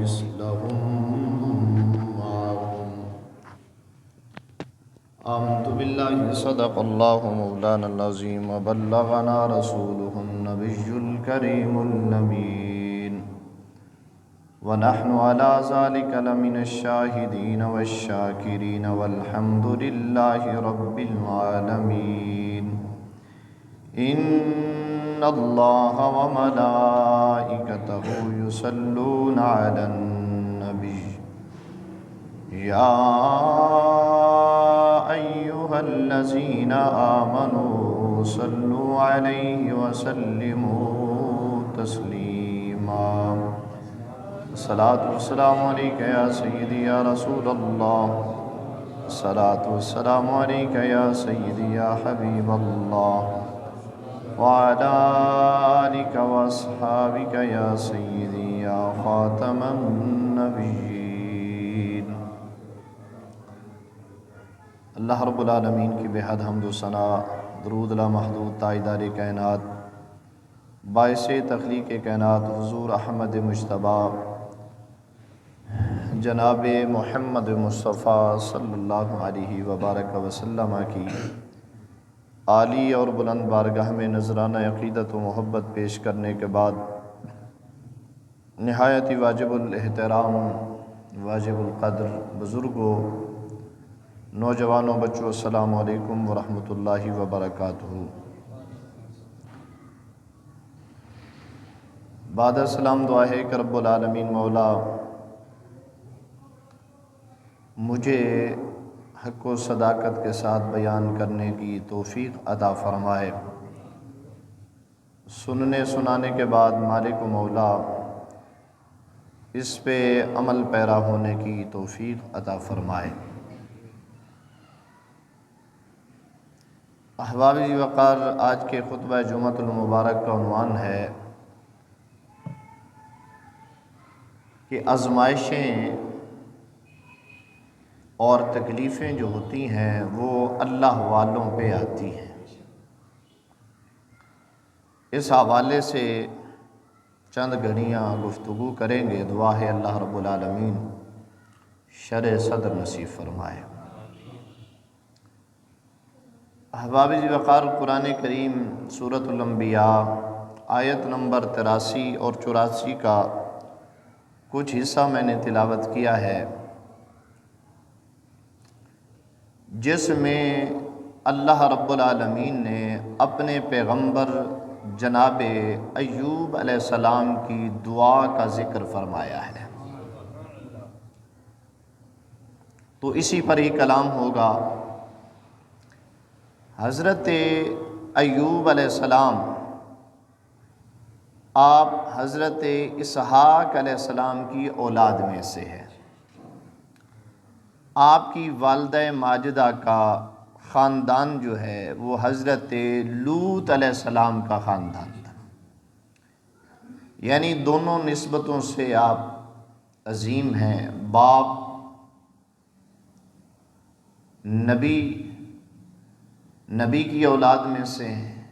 ومثلهم معهم. آمنت بالله صدق الله مولانا العظيم وبلغنا رسوله النبي الكريم الأمين، ونحن على ذلك لمن الشاهدين والشاكرين والحمد لله رب العالمين. إن الله وملائكته يصلون على النبي يا أيها الذين آمنوا صلوا عليه وسلموا تسليما. الصلاة والسلام عليك يا سيدي يا رسول الله، الصلاة والسلام عليك يا سيدي يا حبيب الله، وعلى آلك وأصحابك يا سيدي يا خاتم النبيين. اللہ رب العالمین کی بے حد حمد و ثنا، درود لامحدود تاجدار کائنات، باعث تخلیق کائنات حضور احمد مجتبیٰ جناب محمد مصطفیٰ صلی اللہ علیہ وبارک وسلم کی عالی اور بلند بارگاہ میں نذرانہ عقیدت و محبت پیش کرنے کے بعد نہایت ہی واجب الاحترام، واجب القدر بزرگوں، نوجوانوں، بچوں، السلام علیکم ورحمۃ اللہ وبرکاتہ۔ بعد السلام دعا ہے کہ رب العالمین مولا مجھے حق و صداقت کے ساتھ بیان کرنے کی توفیق عطا فرمائے، سننے سنانے کے بعد مالک و مولا اس پہ عمل پیرا ہونے کی توفیق عطا فرمائے۔ احباب وقار، آج کے خطبہ جمعۃ المبارک کا عنوان ہے کہ آزمائشیں اور تکلیفیں جو ہوتی ہیں وہ اللہ والوں پہ آتی ہیں۔ اس حوالے سے چند گھڑیاں گفتگو کریں گے۔ دعا ہے اللہ رب العالمین شرح صدر نصیب فرمائے۔ احباب وقار، قرآن کریم سورۃ الانبیاء آیت نمبر 83 اور 84 کا کچھ حصہ میں نے تلاوت کیا ہے، جس میں اللہ رب العالمین نے اپنے پیغمبر جناب ایوب علیہ السلام کی دعا کا ذکر فرمایا ہے، تو اسی پر ہی کلام ہوگا۔ حضرت ایوب علیہ السلام آپ حضرت اسحاق علیہ السلام کی اولاد میں سے ہے۔ آپ کی والدہ ماجدہ کا خاندان جو ہے وہ حضرت لوط علیہ السلام کا خاندان تھا، یعنی دونوں نسبتوں سے آپ عظیم ہیں۔ باپ نبی کی اولاد میں سے ہیں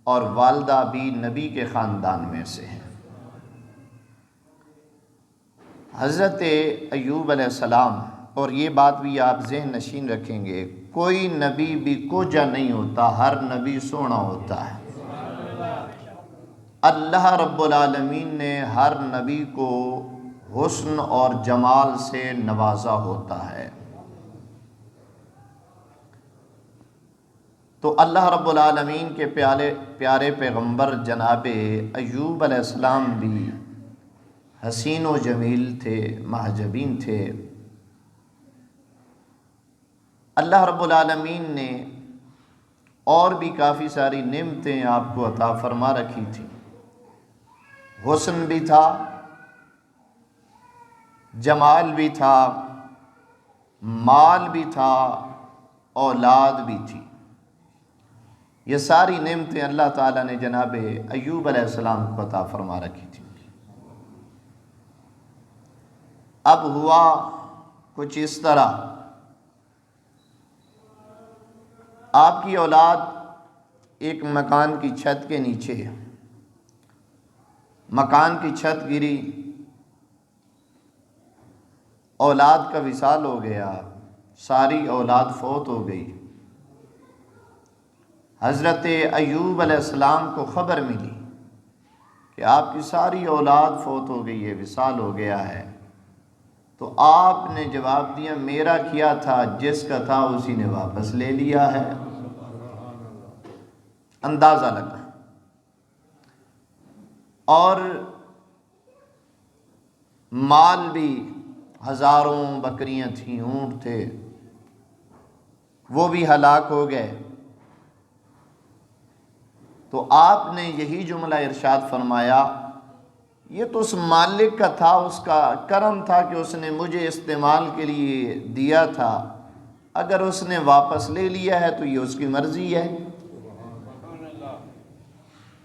اور والدہ بھی نبی کے خاندان میں سے ہیں۔ حضرت ایوب علیہ السلام، اور یہ بات بھی آپ ذہن نشین رکھیں گے، کوئی نبی بھی کوجا نہیں ہوتا، ہر نبی سونا ہوتا ہے۔ اللہ رب العالمین نے ہر نبی کو حسن اور جمال سے نوازا ہوتا ہے، تو اللہ رب العالمین کے پیارے پیغمبر جناب ایوب علیہ السلام بھی حسین و جمیل تھے، محجبین تھے۔ اللہ رب العالمین نے اور بھی کافی ساری نعمتیں آپ کو عطا فرما رکھی تھی، حسن بھی تھا، جمال بھی تھا، مال بھی تھا، اولاد بھی تھی۔ یہ ساری نعمتیں اللہ تعالیٰ نے جناب ایوب علیہ السلام کو عطا فرما رکھی تھی۔ اب ہوا کچھ اس طرح، آپ کی اولاد ایک مکان کی چھت کے نیچے ہے، مکان کی چھت گری، اولاد کا وصال ہو گیا، ساری اولاد فوت ہو گئی۔ حضرت ایوب علیہ السلام کو خبر ملی کہ آپ کی ساری اولاد فوت ہو گئی ہے، وصال ہو گیا ہے۔ تو آپ نے جواب دیا میرا کیا تھا، جس کا تھا اسی نے واپس لے لیا ہے۔ اندازہ لگا۔ اور مال بھی ہزاروں بکریاں تھیں، اونٹ تھے، وہ بھی ہلاک ہو گئے۔ تو آپ نے یہی جملہ ارشاد فرمایا یہ تو اس مالک کا تھا، اس کا کرم تھا کہ اس نے مجھے استعمال کے لیے دیا تھا، اگر اس نے واپس لے لیا ہے تو یہ اس کی مرضی ہے۔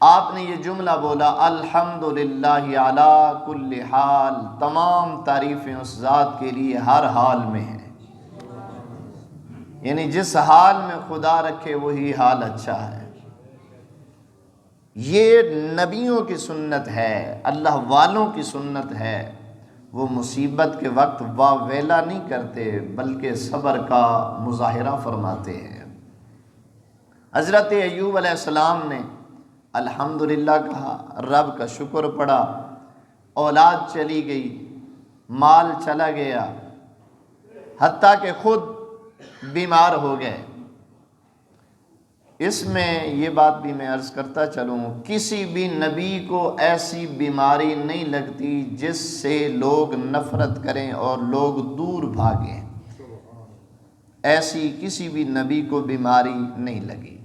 آپ نے یہ جملہ بولا الحمدللہ علی کل حال، تمام تعریفیں اس ذات کے لیے ہر حال میں ہیں، یعنی جس حال میں خدا رکھے وہی حال اچھا ہے۔ یہ نبیوں کی سنت ہے، اللہ والوں کی سنت ہے، وہ مصیبت کے وقت واہ ویلا نہیں کرتے بلکہ صبر کا مظاہرہ فرماتے ہیں۔ حضرت ایوب علیہ السلام نے الحمدللہ کہا، رب کا شکر پڑا، اولاد چلی گئی، مال چلا گیا، حتیٰ کہ خود بیمار ہو گئے۔ اس میں یہ بات بھی میں عرض کرتا چلوں، کسی بھی نبی کو ایسی بیماری نہیں لگتی جس سے لوگ نفرت کریں اور لوگ دور بھاگیں، ایسی کسی بھی نبی کو بیماری نہیں لگی۔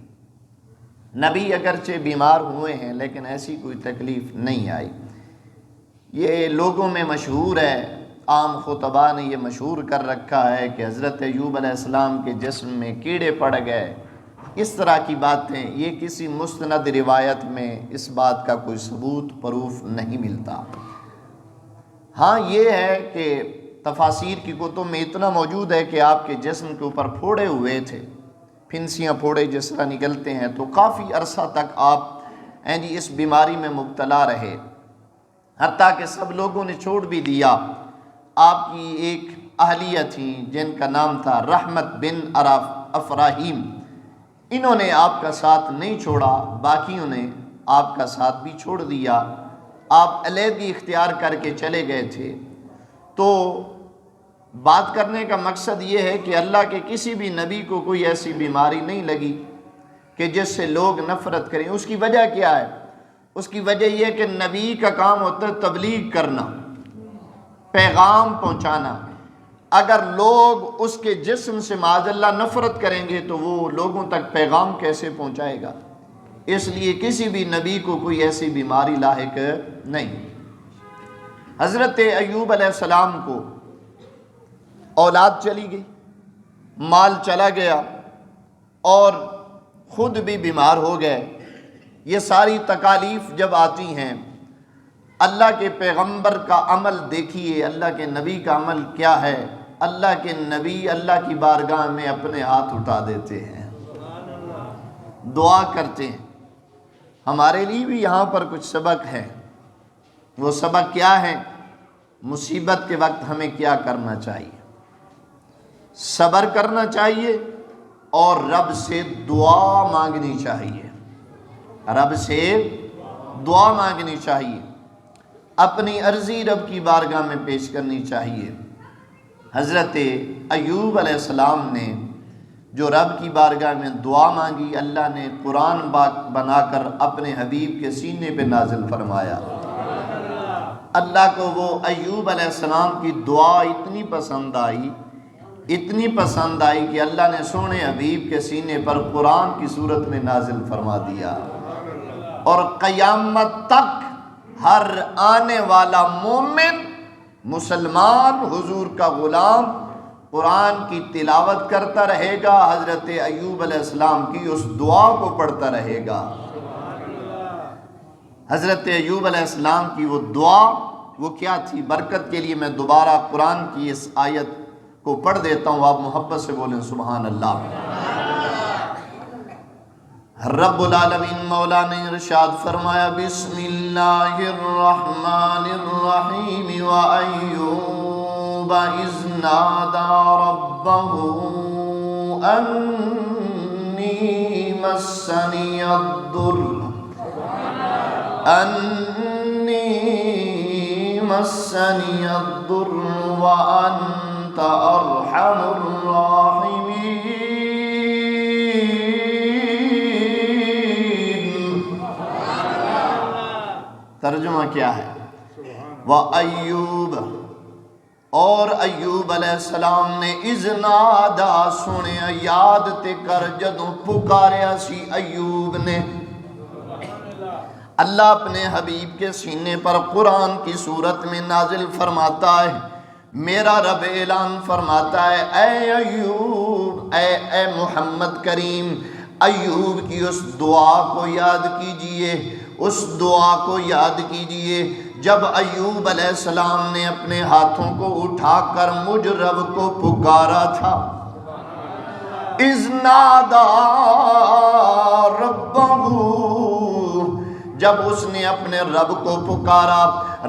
نبی اگرچہ بیمار ہوئے ہیں لیکن ایسی کوئی تکلیف نہیں آئی۔ یہ لوگوں میں مشہور ہے، عام خطباء نے یہ مشہور کر رکھا ہے کہ حضرت ایوب علیہ السلام کے جسم میں کیڑے پڑ گئے، اس طرح کی باتیں، یہ کسی مستند روایت میں اس بات کا کوئی ثبوت پروف نہیں ملتا۔ ہاں یہ ہے کہ تفاسیر کی کتب میں اتنا موجود ہے کہ آپ کے جسم کے اوپر پھوڑے ہوئے تھے، پھنسیاں پھوڑے جس طرح نکلتے ہیں، تو کافی عرصہ تک آپ اس بیماری میں مبتلا رہے، حتیٰ کہ سب لوگوں نے چھوڑ بھی دیا۔ آپ کی ایک اہلیہ تھیں جن کا نام تھا رحمت بن افراہیم، انہوں نے آپ کا ساتھ نہیں چھوڑا، باقیوں نے آپ کا ساتھ بھی چھوڑ دیا، آپ علیحدگی اختیار کر کے چلے گئے تھے۔ تو بات کرنے کا مقصد یہ ہے کہ اللہ کے کسی بھی نبی کو کوئی ایسی بیماری نہیں لگی کہ جس سے لوگ نفرت کریں۔ اس کی وجہ کیا ہے؟ اس کی وجہ یہ کہ نبی کا کام ہوتا ہے تبلیغ کرنا، پیغام پہنچانا۔ اگر لوگ اس کے جسم سے معاذ اللہ نفرت کریں گے تو وہ لوگوں تک پیغام کیسے پہنچائے گا؟ اس لیے کسی بھی نبی کو کوئی ایسی بیماری لاحق نہیں۔ حضرت ایوب علیہ السلام کو اولاد چلی گئی، مال چلا گیا اور خود بھی بیمار ہو گئے۔ یہ ساری تکالیف جب آتی ہیں، اللہ کے پیغمبر کا عمل دیکھیے، اللہ کے نبی کا عمل کیا ہے۔ اللہ کے نبی اللہ کی بارگاہ میں اپنے ہاتھ اٹھا دیتے ہیں، دعا کرتے ہیں۔ ہمارے لیے بھی یہاں پر کچھ سبق ہے۔ وہ سبق کیا ہے؟ مصیبت کے وقت ہمیں کیا کرنا چاہیے؟ صبر کرنا چاہیے اور رب سے دعا مانگنی چاہیے، رب سے دعا مانگنی چاہیے، اپنی عرضی رب کی بارگاہ میں پیش کرنی چاہیے۔ حضرت ایوب علیہ السلام نے جو رب کی بارگاہ میں دعا مانگی، اللہ نے قرآن بنا کر اپنے حبیب کے سینے پہ نازل فرمایا۔ اللہ کو وہ ایوب علیہ السلام کی دعا اتنی پسند آئی کہ اللہ نے سونے حبیب کے سینے پر قرآن کی صورت میں نازل فرما دیا، اور قیامت تک ہر آنے والا مومن مسلمان حضور کا غلام قرآن کی تلاوت کرتا رہے گا، حضرت ایوب علیہ السلام کی اس دعا کو پڑھتا رہے گا۔ حضرت ایوب علیہ السلام کی وہ دعا وہ کیا تھی؟ برکت کے لیے میں دوبارہ قرآن کی اس آیت کو پڑھ دیتا ہوں، آپ محبت سے بولیں سبحان اللہ۔ رب العالمین مولا نے ارشاد فرمایا بسم اللہ الرحمن الرحیم وَأَيُّوبَ أيوب إذ نادى ربه أني مسني الضر وأنت أرحم الراحمين. ترجمہ کیا ہے؟ وَأَيُّوبَ، اور ایوب علیہ السلام نے اذ نادا سنیا، یاد تے کر جدوں پکاریا سی ایوب نے. اللہ اپنے حبیب کے سینے پر قرآن کی صورت میں نازل فرماتا ہے، میرا رب اعلان فرماتا ہے اے ایوب، اے محمد کریم، ایوب کی اس دعا کو یاد کیجئے، اس دعا کو یاد کیجئے جب ایوب علیہ السلام نے اپنے ہاتھوں کو اٹھا کر مجھ رب کو پکارا تھا. اذ نادا ربہ، جب اس نے اپنے رب کو پکارا،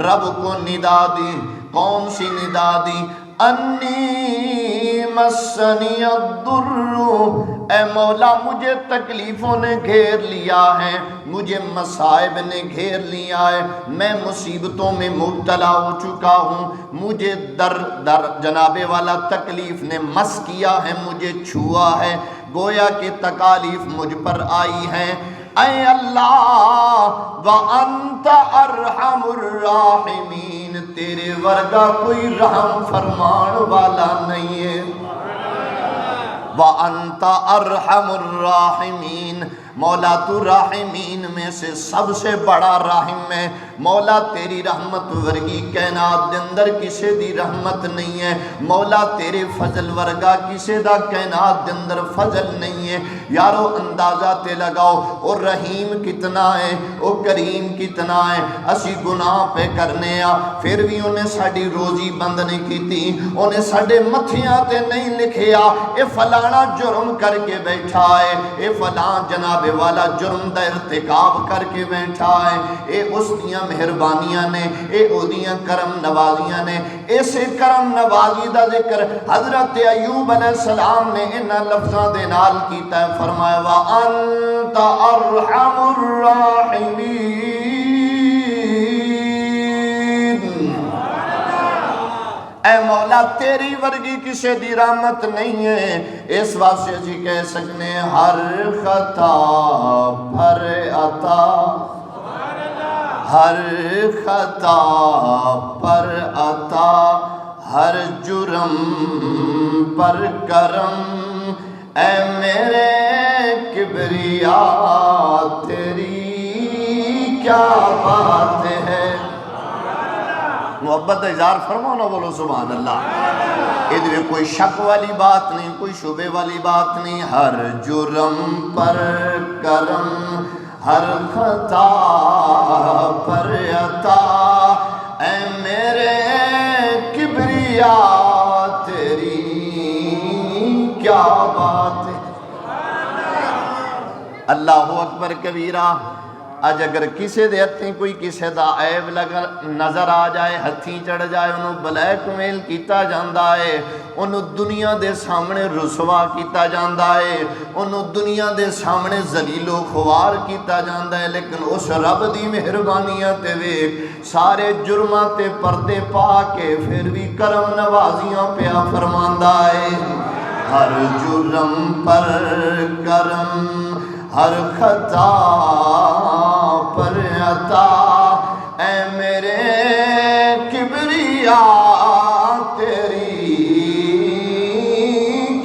رب کو ندا دی. کون سی ندا دی؟ انی مسنی الضر، اے مولا مجھے تکلیفوں نے گھیر لیا ہے، مجھے مصائب نے گھیر لیا ہے، میں مصیبتوں میں مبتلا ہو چکا ہوں، مجھے در جناب والا تکلیف نے مس کیا ہے، مجھے چھوا ہے، گویا کہ تکالیف مجھ پر آئی ہیں. اے اللہ وَأَنْتَ أَرْحَمُ الراحمین، تیرے ورگا کوئی رحم فرمان والا نہیں ہے. وَأَنْتَ أَرْحَمُ الراحمین، مولا تو راحمین میں سے سب سے بڑا راحم ہے. مولا تیری رحمت ورگی کائنات دے اندر کسے دی رحمت نہیں ہے. مولا تیرے فضل ورگا کسے دا کائنات دے اندر فضل نہیں ہے. یارو اندازہ تے لگاؤ او رحیم کتنا ہے، او کریم کتنا ہے. اسی گناہ پہ کرنے آ پھر بھی انہیں ساڑی روزی بند نہیں کیتی، انہیں ساڑے متھیاں تے نہیں لکھیا اے فلانا جرم کر کے بیٹھا ہے، اے فلان جناب والا جرم دا ارتکاب کر کے بیٹھا ہے. اے اس دیاں مہربانیاں نے، اے او دیاں کرم نوازیاں نے. ایسے کرم نوازی دا ذکر حضرت ایوب علیہ السلام نے انہاں لفظاں دے نال کیتا ہے. فرمایا وَأَنْتَ أَرْحَمُ الراحمین، اے مولا تیری ورگی کسے دی رحمت نہیں ہے. اس واسطے جی کہہ سکنے ہر خطا پر عطا، ہر خطا پر عطا، ہر جرم پر کرم. اے میرے کبریا تیری کیا بات ہے. محبت اظہار فرماؤ نہ، بولو سبحان اللہ. ادھر کوئی شک والی بات نہیں، کوئی شبے والی بات نہیں. ہر جرم پر کرم، ہر خطا پر عطا. اے میرے کبریا تیری کیا بات ہے. اللہ اکبر کبیرہ. اج اگر کسے دے ہتھیں کوئی کسے دا عیب نظر آ جائے، ہتھیں چڑھ جائے، انہوں بلیک میل کیتا جاندہ ہے، انہوں دنیا دے سامنے رسوا کیتا جاندہ ہے، انہوں دنیا دے سامنے ذلیل و خوار کیتا جاندہ ہے. لیکن اس رب دی مہربانیاں تے ویکھ، سارے جرماں تے پردے پا کے پھر بھی کرم نوازیاں پیا فرماندہ ہے. ہر جرم پر کرم، ہر خطا پر عطا. اے میرے کبریا تیری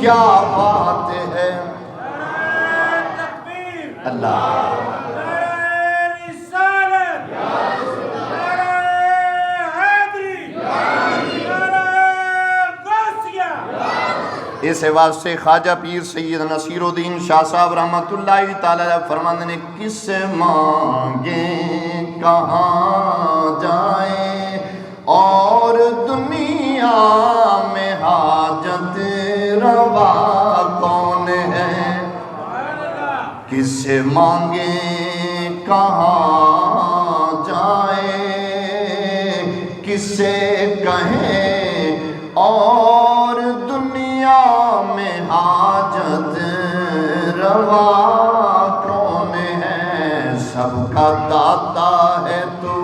کیا بات ہے. اللہ اس واسطے خواجہ پیر سید نصیر الدین شاہ صاحب رحمت اللہ تعالی فرماندے نے کس مانگیں کہاں جائیں اور دنیا میں حاجت روا کون ہے. کس مانگیں کہاں جائیں، کسے کہیں اور دنیا میں حاجت روا کون ہے، سب کا داتا ہے تو۔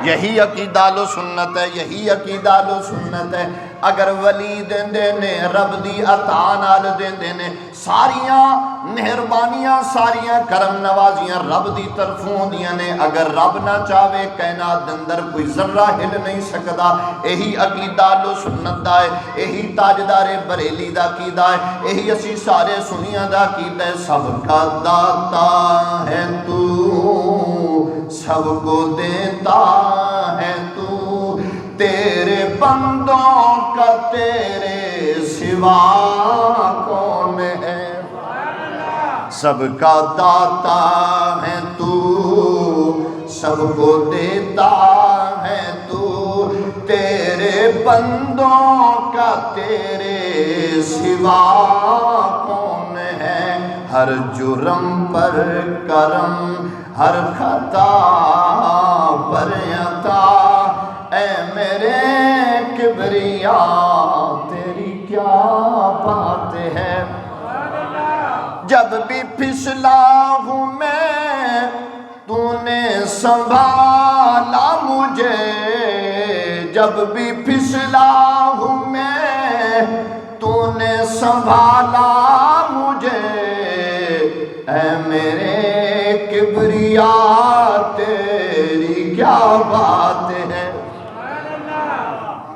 یہی عقیدہ و سنت ہے، یہی عقیدہ و سنت ہے۔ اگر ولی دیندے نے رب دی عطا نال دیندے نے، ساریاں مہربانیاں ساریاں کرم نوازیاں رب دی طرفوں ہوندیاں نے۔ اگر رب نہ چاہے کائنات دے اندر کوئی ذرہ ہل نہیں سکدا۔ یہی عقیدہ و سنت دا ہے، یہی تاجدار بریلی دا عقیدہ ہے، یہی اسی سارے سنیاں دا عقیدہ ہے۔ سب کا داتا ہے تو، سب کو دیتا ہے تو، تیرے بندوں کا تیرے سوا کون ہے۔ سب کا داتا ہے تو، سب کو دیتا ہے تو، تیرے بندوں کا تیرے سوا کون ہے۔ ہر جرم پر کرم، ہر خطا پر عطا، اے میرے کبریا تیری کیا بات ہے۔ جب بھی پھسلا ہوں میں تو نے سنبھالا مجھے، جب بھی پھسلا ہوں میں تو نے سنبھالا مجھے، اے میرے کبریا تیری کیا بات ہے۔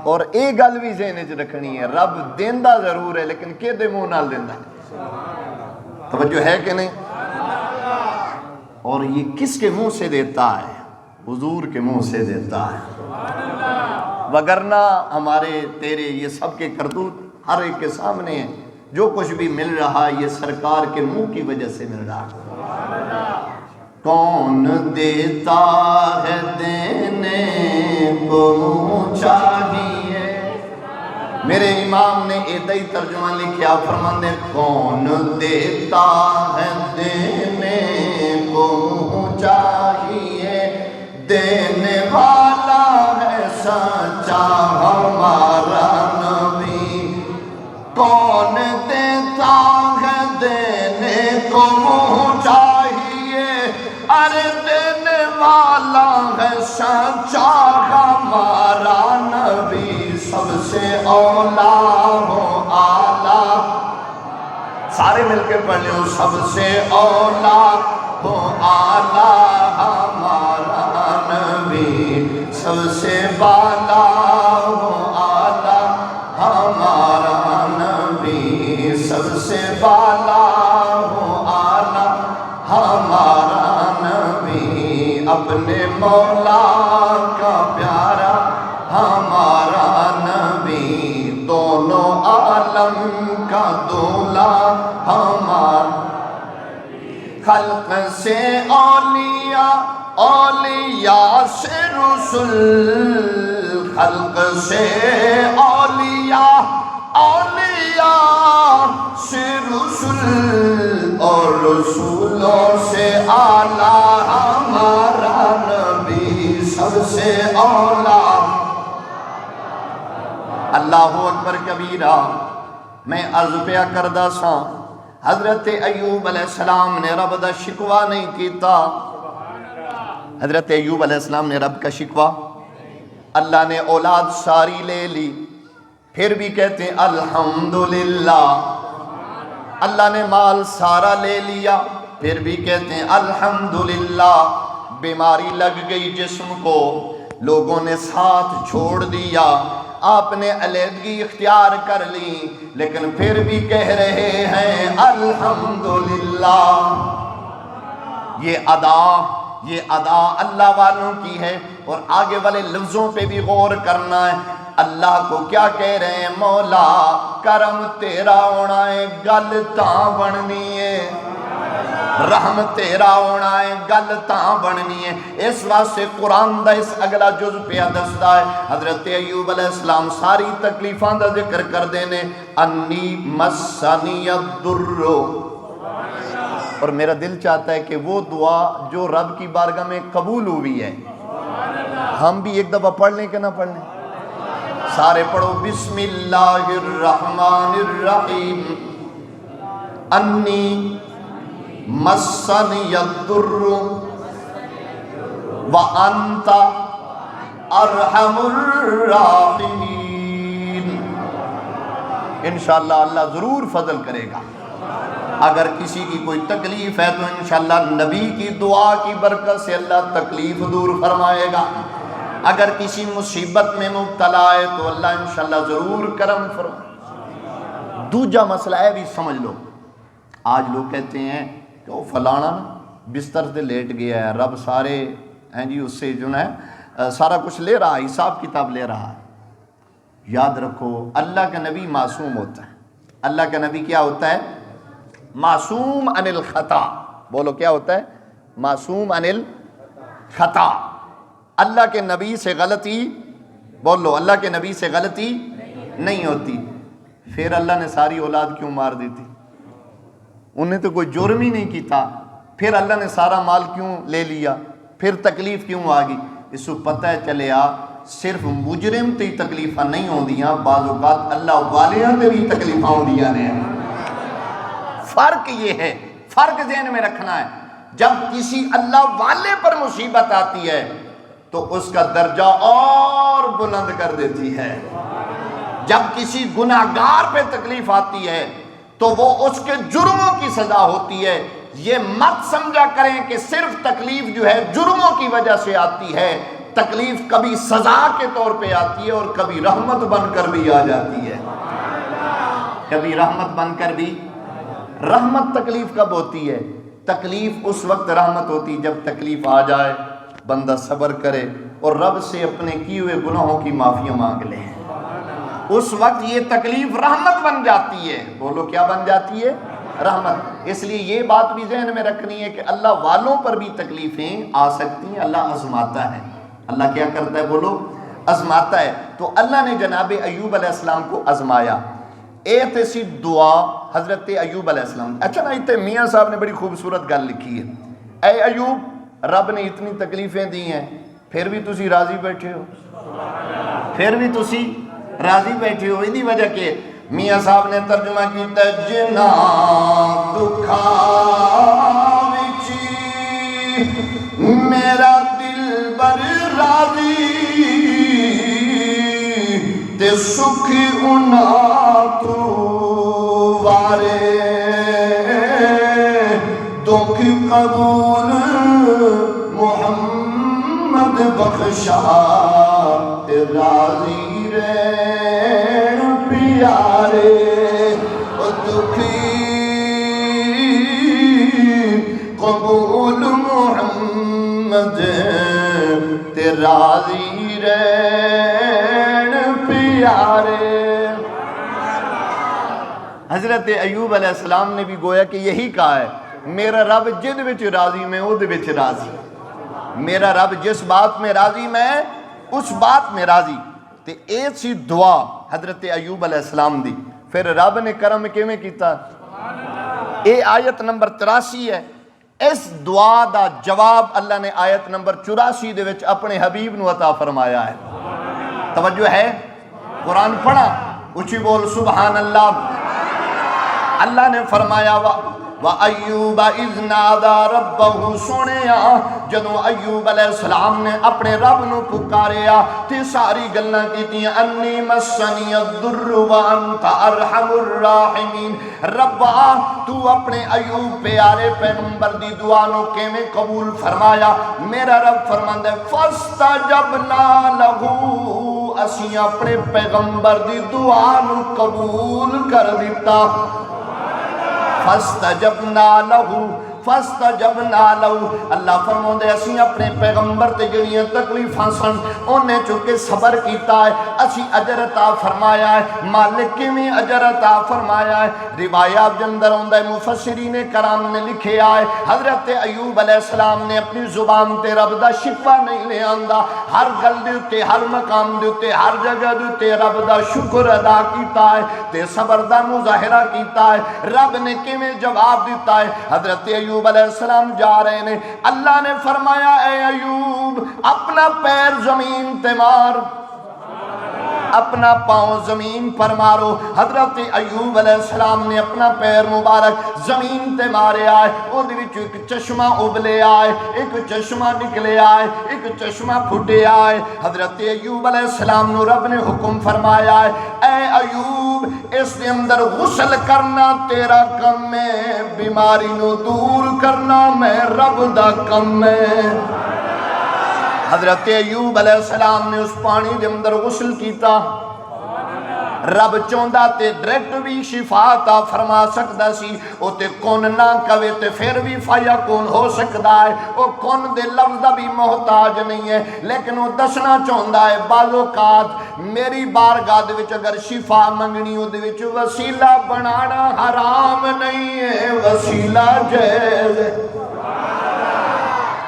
اور ایک گل بھی ذہن وچ رکھنی ہے، رب دیندا ضرور ہے لیکن کدے منہ نال دیندا ہے، توجہ ہے کہ نہیں؟ اور یہ کس کے منہ سے دیتا ہے؟ حضور کے منہ سے دیتا ہے، وگرنہ ہمارے تیرے یہ سب کے کرتوت ہر ایک کے سامنے ہیں۔ جو کچھ بھی مل رہا یہ سرکار کے منہ کی وجہ سے مل رہا ہے۔ کون دیتا ہے دینے کو منہ چاہیے، میرے امام نے ایدائی ترجمہ لکھیا، فرماندے کون دیتا ہے دینے کو منہ چاہیے، دینے والا ہے سچا ہمارا نبی۔ کون دیتا ہے دینے کو منہ چاہیے، ارے دینے والا ہے سچا ہمارا نبی۔ سب سے اولا ہو آلہ، سارے مل کے پڑھ لیں، سب سے اولا ہو آلہ ہمارا نبی، سب سے بالا ہو آلہ ہمارا نبی، سب سے بالا ہو آلہ ہمارا نبی، اپنے مولا کا پیارا ہمارا نبی، دونوں عالم کا دولا ہمارا۔ خلق سے اولیاء، اولیاء سے رسول، خلق سے اولیاء، اولیاء سے رسول، اور رسولوں سے اعلیٰ ہمارا نبی، سب سے اولیٰ۔ اللہ اکبر کبیرہ۔ میں عرض پیا کردہ سا، حضرت ایوب علیہ السلام نے رب دا شکوہ نہیں کیتا۔ حضرت ایوب علیہ السلام نے رب کا شکوہ، اللہ نے اولاد ساری لے لی، پھر بھی کہتے ہیں الحمدللہ۔ اللہ نے مال سارا لے لیا، پھر بھی کہتے ہیں الحمدللہ۔ بیماری لگ گئی جسم کو، لوگوں نے ساتھ چھوڑ دیا، آپ نے علیحدگی اختیار کر لی، لیکن پھر بھی کہہ رہے ہیں الحمدللہ۔ یہ ادا اللہ والوں کی ہے۔ اور آگے والے لفظوں پہ بھی غور کرنا ہے، اللہ کو کیا کہہ رہے ہیں؟ مولا کرم تیرا ہونا ہے، گل تاں بننی ہے، رحم تیرا ہونا ہے، گل تاں بننی ہے۔ اس واسطے قرآن دا اس اگلا جز پہ دستا ہے، حضرت ایوب علیہ السلام ساری تکلیفان دا ذکر کر دینے، انی مسنی الضر۔ اور میرا دل چاہتا ہے کہ وہ دعا جو رب کی بارگاہ میں قبول ہوئی ہے، ہم بھی ایک دفعہ پڑھ لیں کہ نہ پڑھ لیں؟ سارے پڑھو بسم اللہ الرحمن الرحیم انی مسنی الضر وانت ارحم الراحمین۔ انشاءاللہ اللہ ضرور فضل کرے گا۔ اگر کسی کی کوئی تکلیف ہے تو انشاءاللہ نبی کی دعا کی برکت سے اللہ تکلیف دور فرمائے گا۔ اگر کسی مصیبت میں مبتلا ہے تو اللہ انشاءاللہ ضرور کرم فرمائے۔ دوجا مسئلہ ہے بھی سمجھ لو، آج لوگ کہتے ہیں کہ وہ فلانا بستر سے لیٹ گیا ہے، رب سارے ہیں جی اس سے جو ہے سارا کچھ لے رہا ہے، حساب کتاب لے رہا ہے۔ یاد رکھو اللہ کا نبی معصوم ہوتا ہے۔ اللہ کا نبی کیا ہوتا ہے؟ معصوم عن الخطا۔ بولو کیا ہوتا ہے؟ معصوم عن الخطا۔ اللہ کے نبی سے غلطی، بولو اللہ کے نبی سے غلطی نہیں ہوتی۔ پھر اللہ نے ساری اولاد کیوں مار دی تھی؟ انہیں تو کوئی جرم ہی نہیں کیتا، پھر اللہ نے سارا مال کیوں لے لیا؟ پھر تکلیف کیوں آگئی؟ اس کو پتہ چلیا صرف مجرم تے تکلیفاں نہیں ہوندیاں، بعض اوقات اللہ والیاں تے بھی تکلیفاں ہوندیاں نے۔ فرق یہ ہے، فرق ذہن میں رکھنا ہے۔ جب کسی اللہ والے پر مصیبت آتی ہے تو اس کا درجہ اور بلند کر دیتی ہے۔ جب کسی گناہگار پہ تکلیف آتی ہے تو وہ اس کے جرموں کی سزا ہوتی ہے۔ یہ مت سمجھا کریں کہ صرف تکلیف جو ہے جرموں کی وجہ سے آتی ہے۔ تکلیف کبھی سزا کے طور پہ آتی ہے اور کبھی رحمت بن کر بھی آ جاتی ہے۔ کبھی رحمت بن کر بھی۔ رحمت تکلیف کب ہوتی ہے؟ تکلیف اس وقت رحمت ہوتی ہے جب تکلیف آ جائے، بندہ صبر کرے اور رب سے اپنے کیے ہوئے گناہوں کی معافی مانگ لے، اس وقت یہ تکلیف رحمت بن جاتی ہے۔ بولو کیا بن جاتی ہے؟ رحمت۔ اس لیے یہ بات بھی ذہن میں رکھنی ہے کہ اللہ والوں پر بھی تکلیفیں آ سکتی ہیں، اللہ آزماتا ہے۔ اللہ کیا کرتا ہے؟ بولو آزماتا ہے۔ تو اللہ نے جناب ایوب علیہ السلام کو آزمایا۔ ایک ایسی دعا حضرت ایوب علیہ السلام، اچھا نا اتنے میاں صاحب نے بڑی خوبصورت گل لکھی ہے۔ اے ایوب، رب نے اتنی تکلیفیں دی ہیں پھر بھی تسی راضی بیٹھے ہو، پھر بھی تسی راضی بیٹھے ہو۔ اسی وجہ کہ میاں صاحب نے ترجمہ کیتا ہے جنا دکھا وچی میرا دل بر راضی تے سکھی انا تو وارے دکھ قبول محمد بخشا تے راضی رین پیارے دکھی قبول محمد تے راضی رین پیارے۔ حضرت ایوب علیہ السلام نے بھی گویا کہ یہی کہا ہے، میرا رب جد وچ راضی میں او دے وچ راضی، میرا رب جس بات میں راضی میں اس بات میں راضی۔ تے ایک سی دعا حضرت ایوب علیہ السلام دی، پھر رب نے کرم کیویں کیتا؟ اے آیت نمبر 83 ہے۔ اس دعا دا جواب اللہ نے آیت نمبر 84 دے وچ اپنے حبیب نو عطا فرمایا ہے۔ توجہ ہے؟ قرآن پڑھا، اچھی بول سبحان اللہ۔ اللہ نے فرمایا وَأَيُّوبَ إِذْ نَادَى رَبَّهُ، سونیا جدوں ایوب علیہ السلام نے اپنے رب نو پکاریا تے ساری گلاں کیتیاں انی مسنی الضر وانت ارحم الراحمین۔ ربا تو اپنے ایوب پیارے پیغمبر دی دعا نو کیویں قبول فرمایا؟ میرا رب فرماندا ہے فاستجبنا لہ، اسی اپنے پیغمبر دی دعا نو قبول کر دیتا۔ فاستجبنا لہو، فاستجبنا لہو، اللہ فرماؤں دے اسی اپنے پیغمبر تے جڑیاں تکلیفاں سن انہیں چکے صبر کیتا ہے، اسی اجر عطا فرمایا ہے۔ مالک کیویں اجر عطا فرمایا ہے؟ روایات کے اندر ہوندا ہے، مفسرین کرام نے لکھے آئے حضرت ایوب علیہ السلام نے اپنی زبان تے رب دا شکوہ نہیں لے آندا، ہر گل دے اتے، ہر مقام دے اتے، ہر جگہ دے اتے رب دا شکر ادا کیتا ہے تے صبر دا مظاہرہ کیتا ہے۔ رب نے کیویں جواب دیتا ہے؟ حضرت ایوب علیہ السلام جا رہے نے، اللہ نے فرمایا اے ایوب اپنا پیر زمین تے مار، اپنا پاؤں زمین پر مارو۔ حضرت ایوب علیہ السلام نے اپنا پیر مبارک زمین تے مارے آئے، وہ وچ ایک چشمہ ابلے آئے، ایک چشمہ نکلے آئے، ایک چشمہ پھٹے آئے۔ حضرت ایوب علیہ السلام نے رب نے حکم فرمایا ہے، اے ایوب اس دے اندر غسل کرنا تیرا کم ہے، بیماری نو دور کرنا میں رب دا کم ہے۔ حضرت ایوب علیہ السلام نے اس پانی دے اندر غسل کیتا، رب چوندا تے ڈائریکٹ بھی شفا عطا فرما سکدا سی، او تے کون نہ کہے تے پھر بھی فیکون ہو سکدا ہے، او کون دے لفظ دا بھی محتاج نہیں ہے، لیکن وہ دسنا چاہندا ہے بعض اوقات میری بارگاہ دے وچ اگر شفا منگنی او دے وچ وسیلہ بنانا حرام نہیں ہے، وسیلہ جائز ہے۔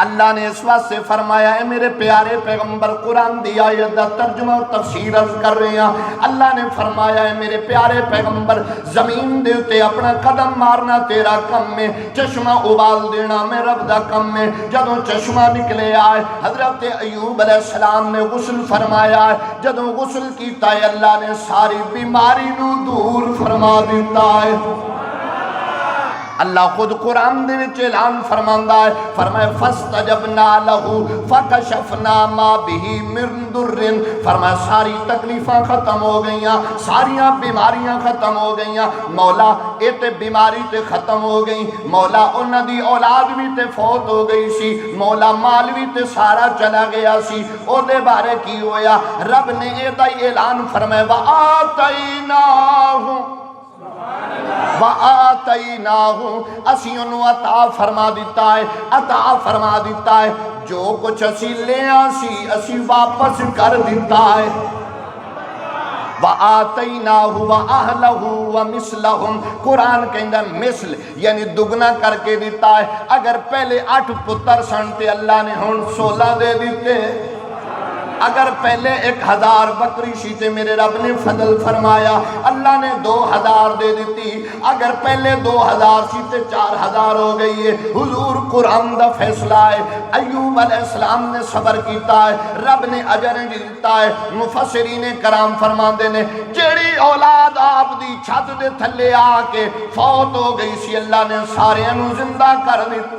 اللہ نے اس واسطے فرمایا ہے، میرے پیارے پیغمبر قرآن دی آیت دا ترجمہ اور تفسیر عرض کر رہے ہیں، اللہ نے فرمایا ہے میرے پیارے پیغمبر زمین دے اتے اپنا قدم مارنا تیرا کم میں، چشمہ ابال دینا میں رب دا کم میں۔ جدوں چشمہ نکلے آئے حضرت ایوب علیہ السلام نے غسل فرمایا ہے، جدوں غسل کیتا ہے اللہ نے ساری بیماری نو دور فرما دیتا ہے۔ اللہ خود قرآن دے وچ اعلان فرماندا ہے، فرمائے فَاسْتَجَبْنَا لَهُ فَكَشَفْنَا مَا بِهِ مِن ضُرٍّ، فرمایا ساری تکلیفاں ختم ہو گئیاں، ساریاں بیماریاں ختم ہو گئیاں، مولا اے تے بیماری تے ختم ہو گئی، مولا انہاں دی اولاد بھی تے فوت ہو گئی سی، مولا مال بھی تے سارا چلا گیا سی، او دے بارے کی ہویا؟ رب نے اے دا اعلان فرمایا وَآتَيْنَاهُ وَآتَيْنَاهُ، اسی انہوں عطا فرما دیتا ہے، عطا فرما دیتا ہے، جو کچھ اسی لے آسی اسی واپس کر دیتا ہے۔ وَآتَيْنَاهُ وَأَهْلَهُ وَمِثْلَهُمْ، قرآن کے اندر مثل یعنی دگنا کر کے دیتا ہے۔ اگر پہلے 8 پتر سن تے اللہ نے ہن 16 دے دیتے، اگر پہلے 1000 بکری شیتے میرے رب نے فضل فرمایا اللہ نے 2000 دے دیتی، اگر پہلے 2000 شیتے 4000 ہو گئی ہے۔ حضور قرآن دا فیصلہ ہے، ایوب علیہ السلام نے صبر کیتا ہے، رب نے اجر دیتا ہے۔ مفسرین کرام فرماندے نے جیڑی اولاد آپ دی چھت دے تھلے آ کے فوت ہو گئی سی اللہ نے سارے انہوں زندہ کر دیتا،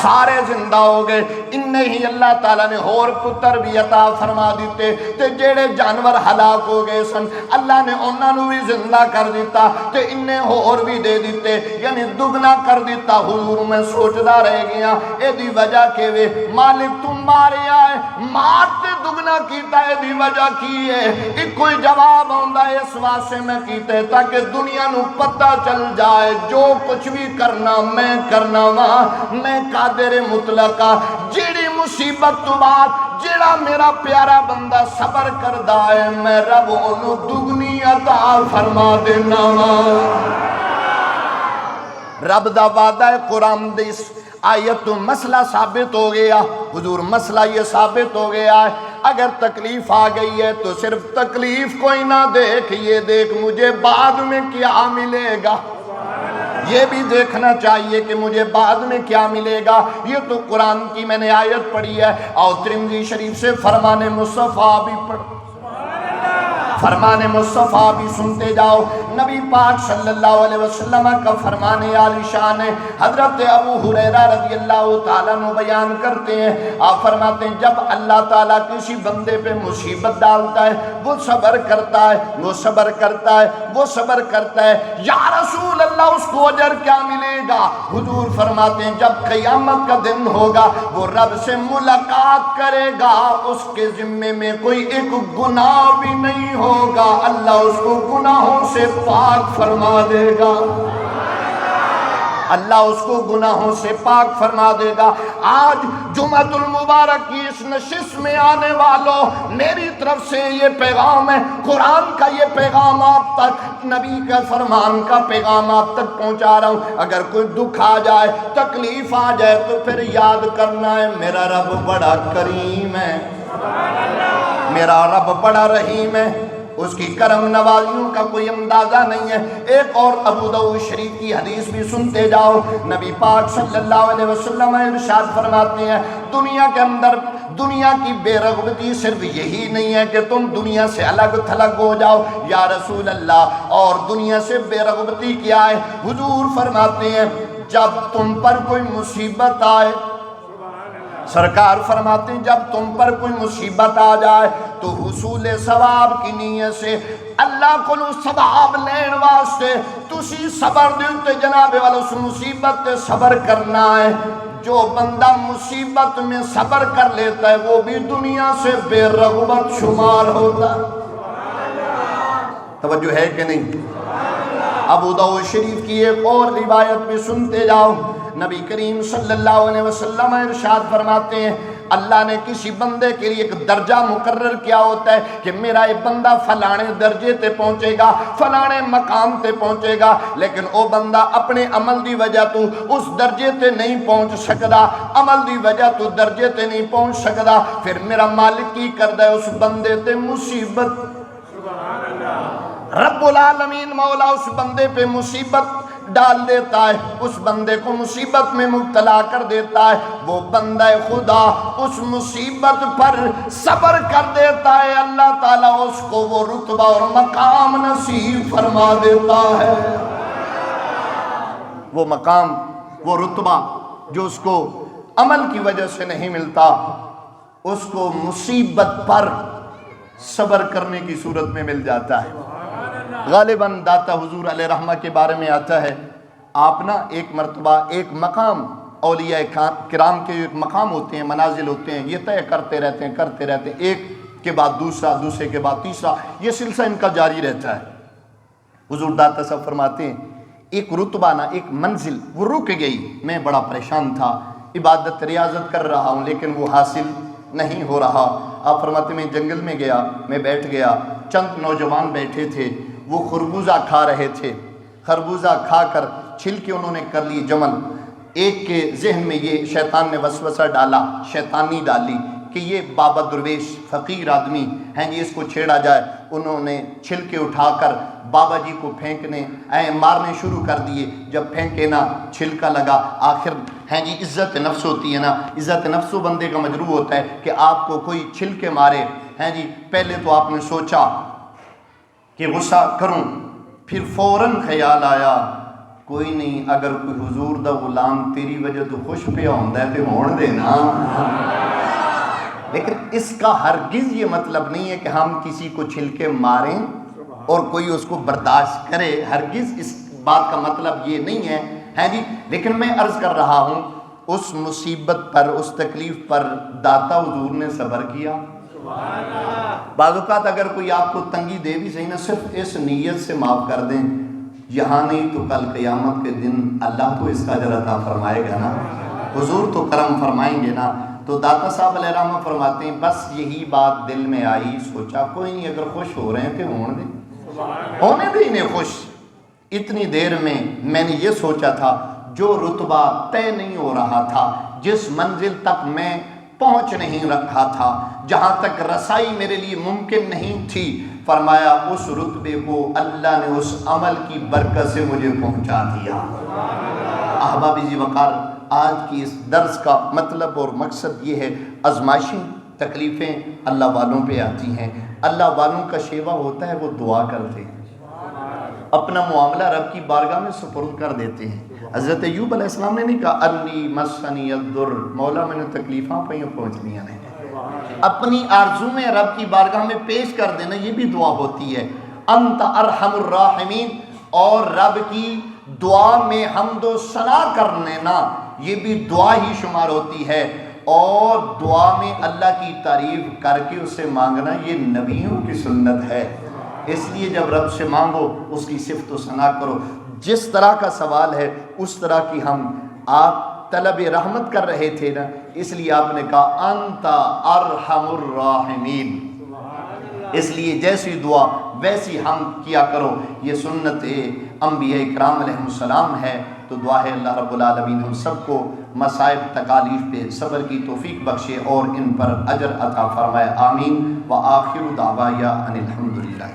سارے زندہ ہو گئے۔ انہیں ہی اللہ تعالیٰ نے اور پتر بھی عطا فرما دیتے، تے جیڑے جانور ہلاک ہو گئے سن اللہ نے انہاں نو بھی زندہ کر دیتا، تے انہیں اور بھی دے دیتے، یعنی دگنا کر دیتا۔ حضور میں سوچدا رہ گیا اے دی وجہ کہ وے مالک تم مارے آئے مارتے دگنا کیتا، اے دی وجہ کی ہے؟ ایک کوئی جواب ہوندا ہے اس واسطے میں کیتے ہیں تاکہ دنیا نو پتہ چل جائے جو کچھ بھی کرنا میں کرنا وہاں میں قادر مطلقہ، جیڑی مصیبت تو بعد جیڑا میرا پیارا بندہ صبر کردہ ہے میں رب انہوں دگنی عطا فرما دینا۔ رب دا وعدہ قرآن دیس آیت تو مسئلہ ثابت ہو گیا، حضور مسئلہ یہ ثابت ہو گیا ہے اگر تکلیف آ گئی ہے تو صرف تکلیف کوئی نہ دیکھ، یہ دیکھ مجھے بعد میں کیا ملے گا، یہ بھی دیکھنا چاہیے کہ مجھے بعد میں کیا ملے گا۔ یہ تو قرآن کی میں نے آیت پڑھی ہے، اور ترمذی شریف سے فرمان مصطفیٰ بھی پڑھ، فرمان مصطفیٰ بھی سنتے جاؤ۔ نبی پاک صلی اللہ علیہ وسلم کا فرمان عالی شان ہے، حضرت ابو ہریرہ رضی اللہ تعالیٰ عنہ بیان کرتے ہیں، آپ فرماتے ہیں جب اللہ تعالیٰ کسی بندے پہ مصیبت ڈالتا ہے وہ صبر کرتا ہے، وہ صبر کرتا ہے، وہ صبر کرتا ہے، یا رسول اللہ اس کو اجر کیا ملے گا؟ حضور فرماتے ہیں جب قیامت کا دن ہوگا وہ رب سے ملاقات کرے گا، اس کے ذمے میں کوئی ایک گناہ بھی نہیں ہوگا، اللہ اس کو گناہوں سے پاک فرما دے گا، اللہ اس کو گناہوں سے پاک فرما دے گا۔ آج جمعۃ المبارک کی اس نشست میں آنے والوں میری طرف سے یہ پیغام ہے، قرآن کا یہ پیغام آپ تک، نبی کا فرمان کا پیغام آپ تک پہنچا رہا ہوں۔ اگر کوئی دکھ آ جائے تکلیف آ جائے تو پھر یاد کرنا ہے میرا رب بڑا کریم ہے، میرا رب بڑا رحیم ہے، اس کی کرم نوازیوں کا کوئی اندازہ نہیں ہے۔ ایک اور ابو داؤد شریف کی حدیث بھی سنتے جاؤ، نبی پاک صلی اللہ علیہ وسلم ارشاد فرماتے ہیں دنیا کی بے رغبتی صرف یہی نہیں ہے کہ تم دنیا سے الگ تھلگ ہو جاؤ یا رسول اللہ، اور دنیا سے بے رغبتی کیا ہے؟ حضور فرماتے ہیں جب تم پر کوئی مصیبت آئے، سرکار فرماتے ہیں جب تم پر کوئی مصیبت آ جائے تو حصول ثواب کی نیت سے اللہ کو ثواب لین واسطے تسی صبر دیتے جناب والا اس مصیبت تے صبر کرنا ہے۔ جو بندہ مصیبت میں صبر کر لیتا ہے وہ بھی دنیا سے بے رغبت شمار ہوتا ہے۔ توجہ ہے کہ نہیں؟ ابو داؤد شریف کی ایک اور روایت بھی سنتے جاؤ، نبی کریم صلی اللہ علیہ وسلم ارشاد فرماتے ہیں اللہ نے کسی بندے کے لیے ایک درجہ مقرر کیا ہوتا ہے کہ میرا یہ بندہ فلانے درجے تے پہنچے گا، فلانے مقام تے پہنچے گا، لیکن او بندہ اپنے عمل دی وجہ تو اس درجے تے نہیں پہنچ سکدا، عمل دی وجہ تو درجے تے نہیں پہنچ سکدا، پھر میرا مالک کی کردہ ہے اس بندے تے مصیبت، رب العالمین مولا اس بندے پہ مصیبت ڈال دیتا ہے، اس بندے کو مصیبت میں مبتلا کر دیتا ہے، وہ بندہ خدا اس مصیبت پر صبر کر دیتا ہے، اللہ تعالیٰ اس کو وہ رتبہ اور مقام نصیب فرما دیتا ہے۔ وہ مقام، وہ رتبہ جو اس کو عمل کی وجہ سے نہیں ملتا، اس کو مصیبت پر صبر کرنے کی صورت میں مل جاتا ہے۔ غالباً داتا حضور علیہ رحمہ کے بارے میں آتا ہے، آپ نا ایک مرتبہ ایک مقام، اولیاء کرام کے ایک مقام ہوتے ہیں، منازل ہوتے ہیں، یہ طے کرتے رہتے ہیں، ایک کے بعد دوسرا، دوسرے کے بعد تیسرا، یہ سلسلہ ان کا جاری رہتا ہے۔ حضور داتا صاحب فرماتے ہیں ایک رتبہ نا، ایک منزل وہ رک گئی، میں بڑا پریشان تھا، عبادت ریاضت کر رہا ہوں لیکن وہ حاصل نہیں ہو رہا۔ آپ فرماتے میں جنگل میں گیا، میں بیٹھ گیا، چند نوجوان بیٹھے تھے، وہ خربوزہ کھا رہے تھے، خربوزہ کھا کر چھلکے انہوں نے کر لی جمل۔ ایک کے ذہن میں یہ شیطان نے وسوسہ ڈالا، شیطانی ڈالی کہ یہ بابا درویش فقیر آدمی ہیں جی، اس کو چھیڑا جائے۔ انہوں نے چھلکے اٹھا کر بابا جی کو پھینکنے مارنے شروع کر دیے۔ جب پھینکے نا چھلکا لگا، آخر ہیں جی عزت نفس ہوتی ہے نا، عزت نفس و بندے کا مجروح ہوتا ہے کہ آپ کو کوئی چھلکے مارے، ہیں جی پہلے تو آپ نے سوچا کہ غصہ کروں، پھر فوراً خیال آیا کوئی نہیں، اگر کوئی حضور دا غلام تیری وجہ تو خوش پیا ہوندہ ہے تو ہون دینا۔ لیکن اس کا ہرگز یہ مطلب نہیں ہے کہ ہم کسی کو چھلکے ماریں اور کوئی اس کو برداشت کرے، ہرگز اس بات کا مطلب یہ نہیں ہے جی۔ لیکن میں عرض کر رہا ہوں اس مصیبت پر، اس تکلیف پر داتا حضور نے صبر کیا۔ بعض اوقات اگر کوئی آپ کو تنگی دے بھی صحیح نا، صرف اس نیت سے معاف کر دیں، یہاں نہیں تو کل قیامت کے دن اللہ تو اس کا اجر عطا فرمائے گا نا، حضور تو کرم فرمائیں گے نا۔ تو داتا صاحب علیہ رحمہ فرماتے ہیں بس یہی بات دل میں آئی، سوچا کوئی نہیں، اگر خوش ہو رہے ہیں تو ہونے دیں انہیں خوش۔ اتنی دیر میں نے یہ سوچا تھا جو رتبہ طے نہیں ہو رہا تھا، جس منزل تک میں پہنچ نہیں رکھا تھا، جہاں تک رسائی میرے لیے ممکن نہیں تھی، فرمایا اس رتبے کو اللہ نے اس عمل کی برکت سے مجھے پہنچا دیا۔ احباب ذی وقار، آج کی اس درس کا مطلب اور مقصد یہ ہے، آزمائشیں، تکلیفیں اللہ والوں پہ آتی ہیں، اللہ والوں کا شیوا ہوتا ہے، وہ دعا کرتے ہیں، اپنا معاملہ رب کی بارگاہ میں سپرد کر دیتے ہیں۔ حضرت ایوب علیہ السلام نے نہیں کہا انی مسنی الضر، مولا میں نے تکلیفاں پہنچنیاں نہیں، اپنی آرزو میں رب کی بارگاہ میں پیش کر دینا، یہ بھی دعا ہوتی ہے۔ انت ارحم الراحمین، اور رب کی دعا میں حمد و ثنا کرنے نا، یہ بھی دعا ہی شمار ہوتی ہے، اور دعا میں اللہ کی تعریف کر کے اسے مانگنا یہ نبیوں کی سنت ہے۔ اس لیے جب رب سے مانگو اس کی صفت و ثنا کرو، جس طرح کا سوال ہے اس طرح کی آپ طلب رحمت کر رہے تھے نا، اس لیے آپ نے کہا انت ارحم الراحمین، اس لیے جیسی دعا ویسی ہم کیا کرو، یہ سنت انبیاء کرام علیہ السلام ہے۔ تو دعا ہے اللہ رب العالمین ہم سب کو مصائب تکالیف پہ صبر کی توفیق بخشے اور ان پر اجر عطا فرمائے، آمین۔ وآخر دعوایا ان الحمدللہ۔